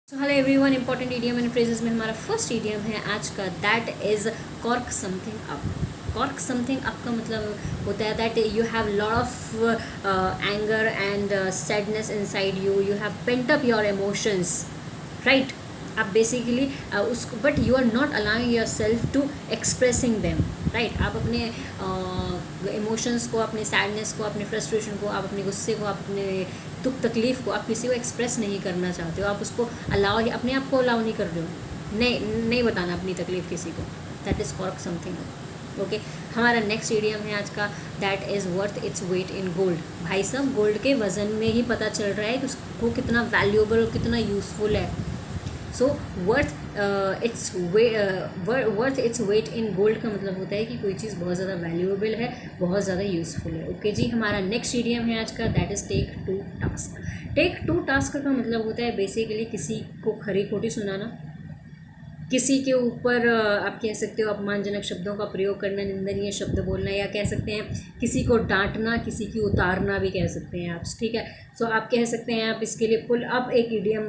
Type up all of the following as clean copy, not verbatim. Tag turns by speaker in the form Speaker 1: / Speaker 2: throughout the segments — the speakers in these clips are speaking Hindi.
Speaker 1: So hello everyone, important idiom and phrases में हमारा फर्स्ट ईडियम है आज का, that is cork something up. Cork something up का मतलब होता है that you have lot of anger and sadness inside you, you have pent up your emotions, right. आप बेसिकली उसको, but you are not allowing your self to expressing them, right. आप अपने इमोशंस को, अपने सैडनेस को, अपने फ्रस्ट्रेशन को, आप अपने गुस्से को, अपने दुख तकलीफ़ को आप किसी को एक्सप्रेस नहीं करना चाहते हो, आप उसको अलाउ, अपने आप को अलाउ नहीं कर रहे हो, नहीं बताना अपनी तकलीफ़ किसी को। That is cork something. Okay, हमारा नेक्स्ट ईडियम है आज का, that is worth its weight in gold. भाई साहब, गोल्ड के वज़न में ही पता चल रहा है कि उसको कितना वैल्यूएबल और कितना यूज़फुल है। सो worth its weight in gold का मतलब होता है कि कोई चीज़ बहुत ज़्यादा वैल्यूएबल है, बहुत ज़्यादा यूज़फुल है। ओके जी, हमारा नेक्स्ट ईडियम है आज का, that is take to task. Take to task का मतलब होता है बेसिकली किसी को खरी खोटी सुनाना, किसी के ऊपर आप कह सकते हो अपमानजनक शब्दों का प्रयोग करना, निंदनीय शब्द बोलना, या कह सकते हैं किसी को डांटना, किसी की उतारना भी कह सकते हैं आप, ठीक है। सो आप कह सकते हैं, आप इसके लिए पुल अप एक ईडियम,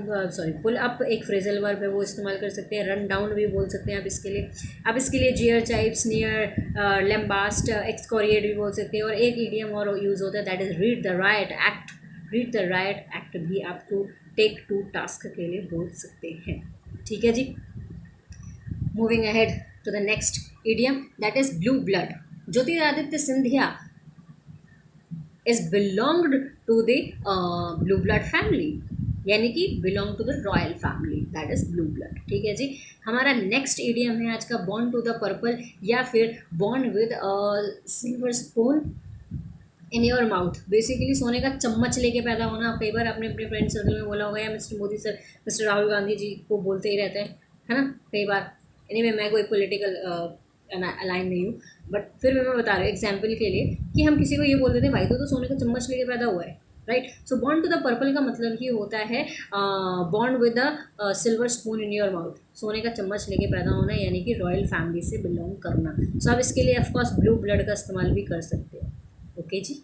Speaker 1: पुल अप एक फ्रेजल वर्ब है, वो इस्तेमाल कर सकते हैं। रन डाउन भी बोल सकते हैं आप इसके लिए। आप इसके लिए जियर, चाइप, स्नियर, लेम्बास्ट, एक्सकोरिएट भी बोल सकते हैं। और एक ईडियम और यूज़ होता है, that is read the right act. Read the right act भी आपको टेक टू टास्क के लिए बोल सकते हैं, ठीक है जी। Moving ahead to the next idiom, that is blue blood. Jyotiraditya Scindia is belonged to the blue blood family, यानी कि belong to the royal family, that is blue blood, ठीक है जी। हमारा नेक्स्ट इडियम है आज का, बॉर्न टू द पर्पल, या फिर born with silver spoon in your mouth. Basically सोने का चम्मच लेके पैदा होना। कई बार आपने अपने फ्रेंड सर्कल में बोला होगा, या mister Modi sir, mister Rahul Gandhi ji को बोलते ही रहते हैं, है ना, कई बार। एनीवे, मैं कोई पॉलिटिकल अलाइन नहीं हूँ, बट फिर भी मैं बता रही हूँ एग्जाम्पल के लिए कि हम किसी को ये बोल देते हैं, भाई तो सोने का चम्मच लेके पैदा हुआ है, right. So born to the purple का मतलब ही होता है born with the silver spoon in your mouth, सोने का चम्मच लेके पैदा होना, यानी कि रॉयल फैमिली से बिलोंग करना। सो आप इसके लिए ऑफकोर्स ब्लू ब्लड का इस्तेमाल भी कर सकते हो। ओके जी।